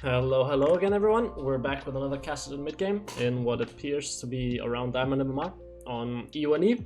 Hello again everyone, we're back with another kassadin mid-game in what appears to be around Diamond MMR on EU&E.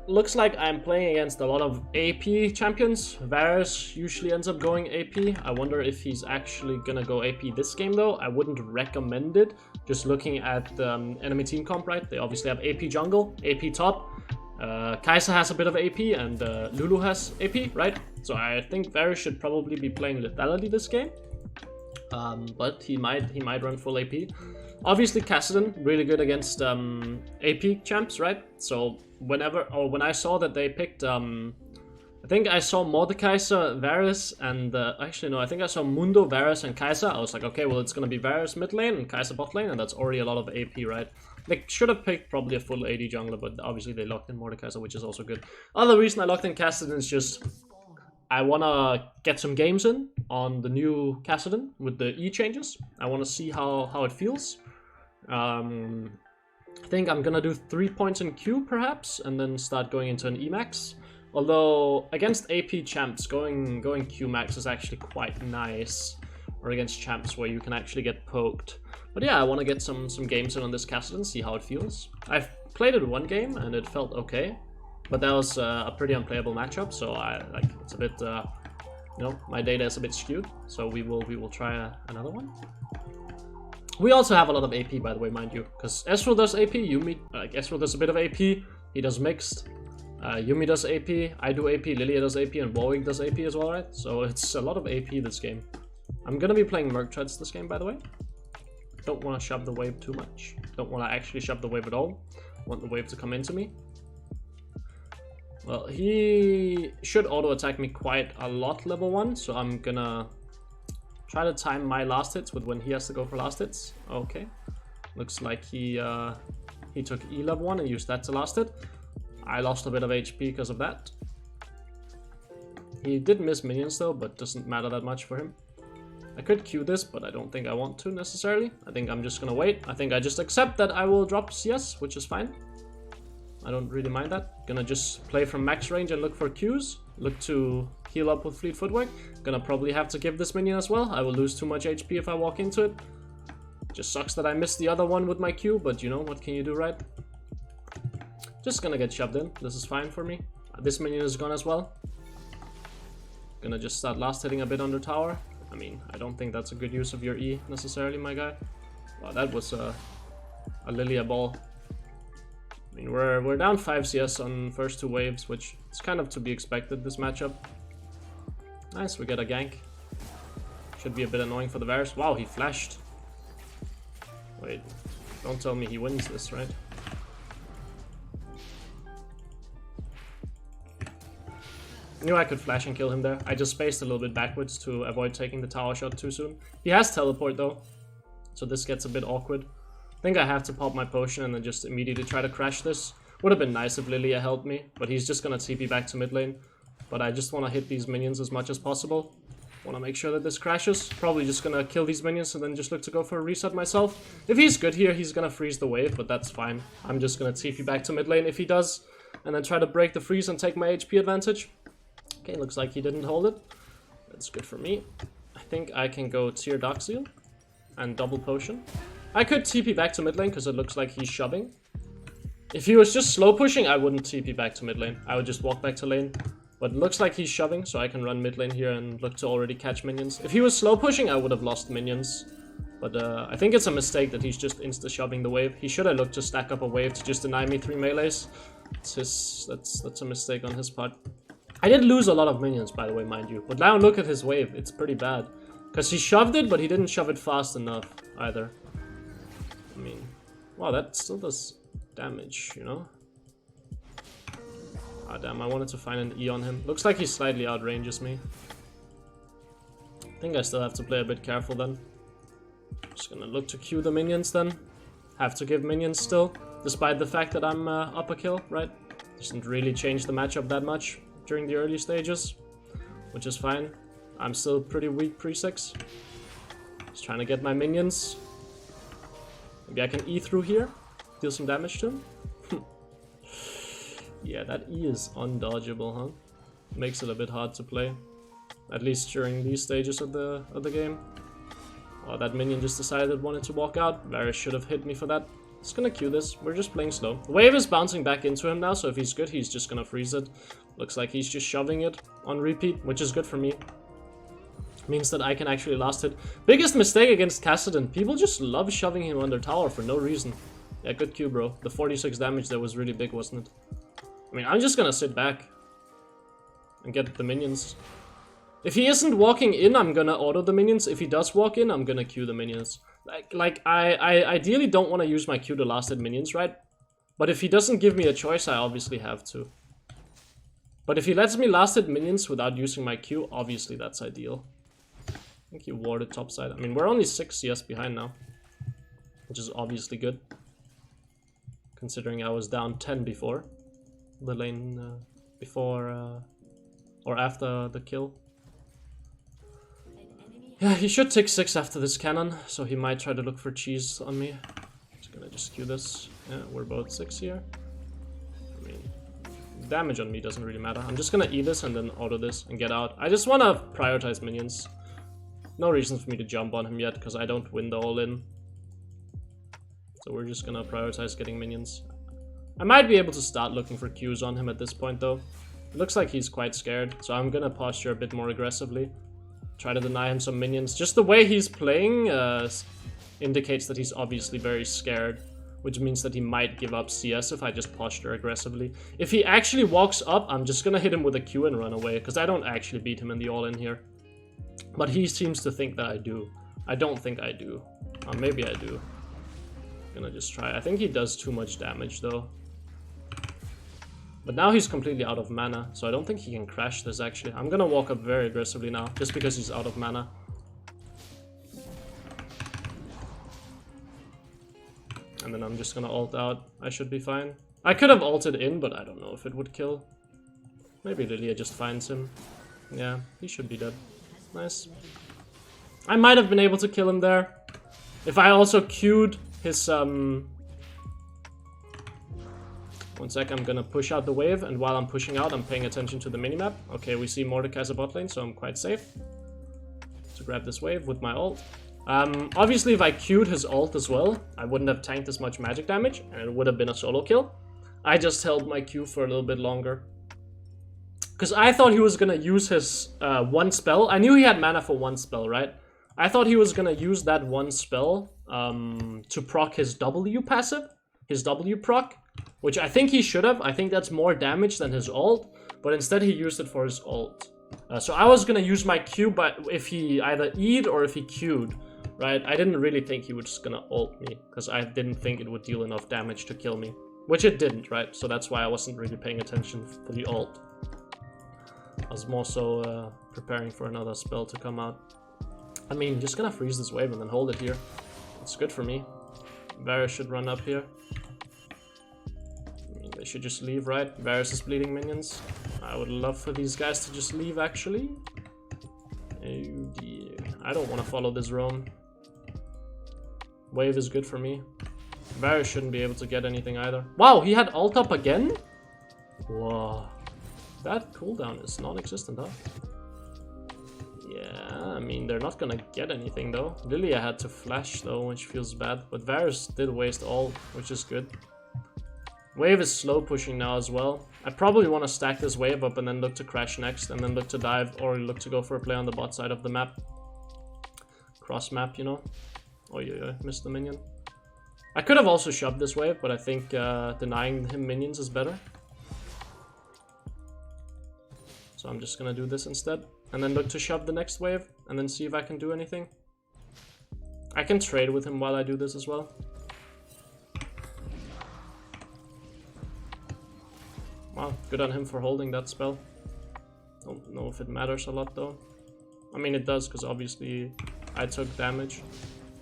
Looks like I'm playing against a lot of AP champions. Varus usually ends up going AP. I wonder if he's actually gonna go AP this game though. I wouldn't recommend it. Just looking at enemy team comp, right? They obviously have AP jungle, AP top. Kai'Sa has a bit of AP and Lulu has AP, right? So I think Varus should probably be playing lethality this game. But he might run full AP. Obviously kassadin really good against AP champs, right? So when I saw that they picked I think I saw Mordekaiser, Varus, and actually no, I think I saw Mundo, Varus, and Kai'Sa. I was like, okay, well it's gonna be Varus mid lane and Kai'Sa bot lane, and that's already a lot of AP, right? They should have picked probably a full AD jungler, but obviously they locked in Mordekaiser, which is also good. Other reason I locked in kassadin is just I wanna get some games in on the new kassadin with the E changes. I wanna see how it feels. I think I'm gonna do 3 points in Q perhaps, and then start going into an E max. Although against AP champs, going Q max is actually quite nice, or against champs where you can actually get poked. But yeah, I want to get some games in on this kassadin, see how it feels. I've played it one game and it felt okay, but that was a pretty unplayable matchup. So it's a bit, you know, my data is a bit skewed. So we will try another one. We also have a lot of AP, by the way, mind you, because Ezreal does AP, Yuumi, Ezreal does a bit of AP, he does mixed. Yuumi does AP, I do AP, Lilia does AP, and Warwick does AP as well, right? So it's a lot of AP this game. I'm gonna be playing Merc Treads this game, by the way. Don't want to shove the wave too much. Don't want to actually shove the wave at all. Want the wave to come into me. Well, he should auto-attack me quite a lot level 1, so I'm gonna try to time my last hits with when he has to go for last hits. Okay. Looks like he took E level 1 and used that to last hit. I lost a bit of HP because of that. He did miss minions though, but doesn't matter that much for him. I could Q this, but I don't think I want to necessarily. I think I'm just gonna wait. I think I just accept that I will drop CS, which is fine. I don't really mind that. Gonna just play from max range and look for Qs. Look to heal up with fleet footwork. Gonna probably have to give this minion as well. I will lose too much HP if I walk into it. Just sucks that I missed the other one with my Q, but you know, what can you do, right? Just gonna get shoved in. This is fine for me. This minion is gone as well. Gonna just start last hitting a bit under tower. I mean, I don't think that's a good use of your E necessarily, my guy. Wow, that was a Lilia ball. I mean, we're down 5 CS on first 2 waves, which is kind of to be expected this matchup. Nice, we get a gank. Should be a bit annoying for the Varus. Wow, he flashed. Wait, don't tell me he wins this, right? Knew I could flash and kill him there. I just spaced a little bit backwards to avoid taking the tower shot too soon. He has teleport though, so this gets a bit awkward. I think I have to pop my potion and then just immediately try to crash this. Would have been nice if Lilia helped me, but he's just gonna TP back to mid lane. But I just want to hit these minions as much as possible. Want to make sure that this crashes. Probably just gonna kill these minions and then just look to go for a reset myself. If he's good here, he's gonna freeze the wave, but that's fine. I'm just gonna TP back to mid lane if he does, and then try to break the freeze and take my HP advantage. Okay, looks like he didn't hold it. That's good for me. I think I can go tier Dark Seal and double potion. I could TP back to mid lane because it looks like he's shoving. If he was just slow pushing, I wouldn't TP back to mid lane. I would just walk back to lane. But it looks like he's shoving, so I can run mid lane here and look to already catch minions. If he was slow pushing, I would have lost minions. But I think it's a mistake that he's just insta-shoving the wave. He should have looked to stack up a wave to just deny me 3 melees. That's a mistake on his part. I did lose a lot of minions, by the way, mind you. But now look at his wave. It's pretty bad. Because he shoved it, but he didn't shove it fast enough either. I mean, wow, that still does damage, you know? Ah, damn, I wanted to find an E on him. Looks like he slightly outranges me. I think I still have to play a bit careful then. Just gonna look to Q the minions then. Have to give minions still, despite the fact that I'm up a kill, right? Doesn't really change the matchup that much during the early stages, which is fine. I'm still pretty weak pre-6. Just trying to get my minions. Maybe I can E through here, deal some damage to him. Yeah, that E is undodgeable, huh? Makes it a bit hard to play. at least during these stages of the game. Oh, that minion just decided it wanted to walk out. Varus should have hit me for that. Just gonna Q this. We're just playing slow. Wave is bouncing back into him now, so if he's good, he's just gonna freeze it. Looks like he's just shoving it on repeat, which is good for me. Means that I can actually last hit. Biggest mistake against Kassadin. People just love shoving him under tower for no reason. Yeah, good Q, bro. The 46 damage there was really big, wasn't it? I mean, I'm just gonna sit back and get the minions. If he isn't walking in, I'm gonna auto the minions. If he does walk in, I'm gonna Q the minions. I ideally don't want to use my Q to last hit minions, right? But if he doesn't give me a choice, I obviously have to. But if he lets me last hit minions without using my Q, obviously that's ideal. I think he warded topside. I mean, we're only 6 CS behind now, which is obviously good, considering I was down 10 before the lane, or after the kill. Yeah, he should take 6 after this cannon, so he might try to look for cheese on me. Just gonna just Q this. Yeah, we're both 6 here. I mean, damage on me doesn't really matter. I'm just gonna E this and then auto this and get out. I just wanna prioritize minions. No reason for me to jump on him yet, because I don't win the all-in. So we're just gonna prioritize getting minions. I might be able to start looking for Qs on him at this point, though. It looks like he's quite scared, so I'm gonna posture a bit more aggressively. Try to deny him some minions. Just the way he's playing indicates that he's obviously very scared, which means that he might give up CS if I just posture aggressively. If he actually walks up, I'm just gonna hit him with a Q and run away, because I don't actually beat him in the all-in here. But he seems to think that I do. I don't think I do. Maybe I do. Gonna just try. I think he does too much damage, though. But now he's completely out of mana, so I don't think he can crash this, actually. I'm gonna walk up very aggressively now, just because he's out of mana. And then I'm just gonna ult out. I should be fine. I could have ulted in, but I don't know if it would kill. Maybe Lilia just finds him. Yeah, he should be dead. Nice. I might have been able to kill him there. If I also queued his, one sec, I'm gonna push out the wave, and while I'm pushing out, I'm paying attention to the minimap. Okay, we see Mordekaiser bot lane, so I'm quite safe to grab this wave with my ult. Obviously, if I queued his ult as well, I wouldn't have tanked as much magic damage, and it would have been a solo kill. I just held my Q for a little bit longer, because I thought he was gonna use his one spell. I knew he had mana for one spell, right? I thought he was gonna use that one spell to proc his W passive, his W proc, which I think he should have. I think that's more damage than his ult, but instead he used it for his ult. So I was gonna use my Q, but if he either E'd or if he Q'd, right? I didn't really think he was just gonna ult me, because I didn't think it would deal enough damage to kill me. Which it didn't, right? So that's why I wasn't really paying attention for the ult. I was more so preparing for another spell to come out. I mean, just gonna freeze this wave and then hold it here. It's good for me. Varus should run up here. I mean, they should just leave, right? Varus is bleeding minions. I would love for these guys to just leave, actually. Oh dear. I don't want to follow this roam. Wave is good for me. Varus shouldn't be able to get anything either. Wow, he had ult up again? Whoa. That cooldown is non-existent, huh? Yeah, I mean, they're not gonna get anything, though. Lilia had to flash, though, which feels bad. But Varus did waste ult, which is good. Wave is slow pushing now as well. I probably want to stack this wave up and then look to crash next, and then look to dive, or look to go for a play on the bot side of the map. Cross map, you know? Oh yeah, missed the minion. I could have also shoved this wave, but I think denying him minions is better. So I'm just gonna do this instead, and then look to shove the next wave, and then see if I can do anything. I can trade with him while I do this as well. Wow, good on him for holding that spell. Don't know if it matters a lot though. I mean, it does, because obviously I took damage.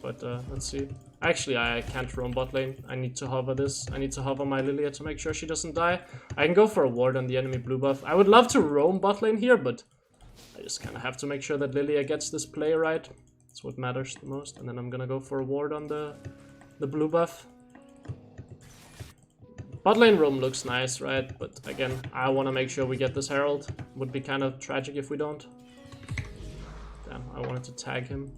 But let's see. Actually, I can't roam bot lane. I need to hover this. I need to hover my Lilia to make sure she doesn't die. I can go for a ward on the enemy blue buff. I would love to roam bot lane here, but I just kind of have to make sure that Lilia gets this play right. That's what matters the most. And then I'm gonna go for a ward on the blue buff. Bot lane roam looks nice, right? But again, I want to make sure we get this Herald. Would be kind of tragic if we don't. I wanted to tag him.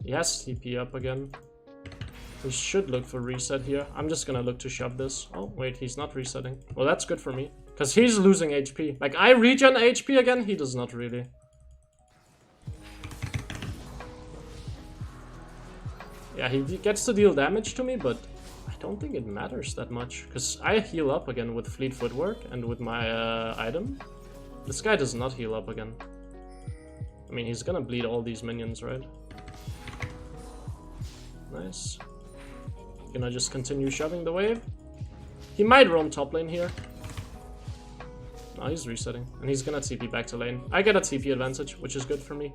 He has TP up again. We should look for reset here. I'm just gonna look to shove this. Oh, wait, he's not resetting. Well, that's good for me. Because he's losing HP. Like, I regen HP again, he does not really. Yeah, he gets to deal damage to me, but I don't think it matters that much. Because I heal up again with Fleet Footwork and with my item. This guy does not heal up again. I mean, he's gonna bleed all these minions, right? Nice. Gonna just continue shoving the wave. He might roam top lane here. No, he's resetting. And he's gonna TP back to lane. I get a TP advantage, which is good for me.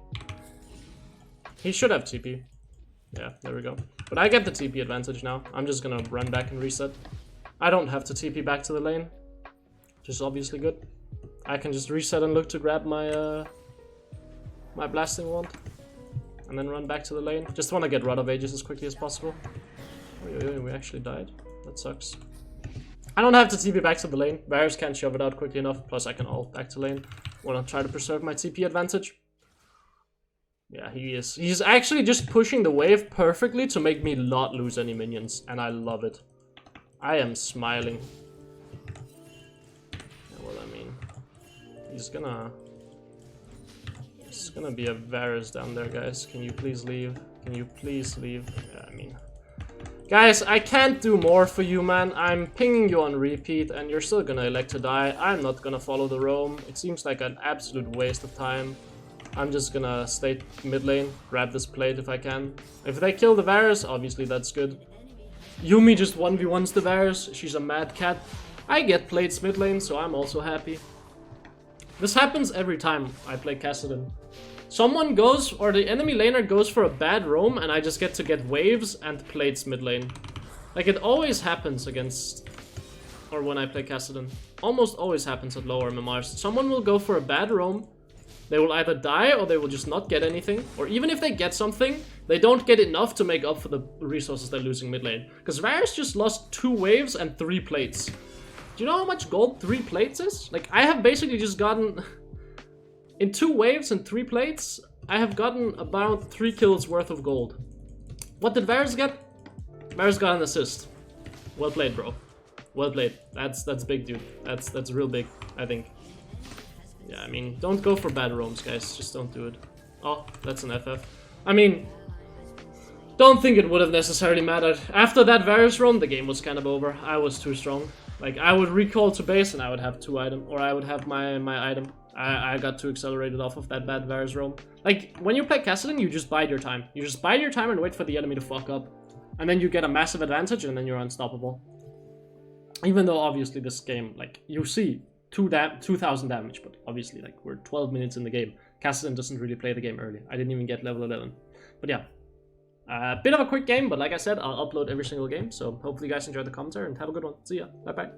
He should have TP. Yeah, there we go. But I get the TP advantage now. I'm just gonna run back and reset. I don't have to TP back to the lane. Which is obviously good. I can just reset and look to grab my my blasting wand. And then run back to the lane. Just want to get rid of Aegis as quickly as possible. Oh, we actually died. That sucks. I don't have to TP back to the lane. Varus can't shove it out quickly enough. Plus I can ult back to lane. Want to try to preserve my TP advantage. Yeah, he is. He's actually just pushing the wave perfectly to make me not lose any minions. And I love it. I am smiling. Yeah, well, I mean, he's gonna be a Varus down there, guys. Can you please leave? Can you please leave? Yeah, I mean, guys, I can't do more for you, man. I'm pinging you on repeat, and you're still gonna elect to die. I'm not gonna follow the roam. It seems like an absolute waste of time. I'm just gonna stay mid lane, grab this plate if I can. If they kill the Varus, obviously that's good. Yuumi just 1v1s the Varus. She's a mad cat. I get plates mid lane, so I'm also happy. This happens every time I play Kassadin. Someone goes, or the enemy laner goes for a bad roam, and I just get to get waves and plates mid lane. Like, it always happens against, or when I play Kassadin. Almost always happens at lower MMRs. Someone will go for a bad roam, they will either die or they will just not get anything. Or even if they get something, they don't get enough to make up for the resources they're losing mid lane. Because Varus just lost 2 waves and 3 plates. Do you know how much gold 3 plates is? Like, I have basically just gotten... In 2 waves and 3 plates, I have gotten about 3 kills worth of gold. What did Varus get? Varus got an assist. Well played, bro. Well played. That's big, dude. That's real big, I think. Yeah, I mean, don't go for bad roams, guys. Just don't do it. Oh, that's an FF. I mean, don't think it would have necessarily mattered. After that Varus roam, the game was kind of over. I was too strong. Like, I would recall to base and I would have 2 items, or I would have my item. I got too accelerated off of that bad Varus roam. Like, when you play Kassadin, you just bide your time. You just bide your time and wait for the enemy to fuck up. And then you get a massive advantage and then you're unstoppable. Even though, obviously, this game, like, you see 2,000 damage, but obviously, like, we're 12 minutes in the game. Kassadin doesn't really play the game early. I didn't even get level 11. But yeah. A bit of a quick game, but like I said, I'll upload every single game. So hopefully you guys enjoyed the commentary and have a good one. See ya. Bye-bye.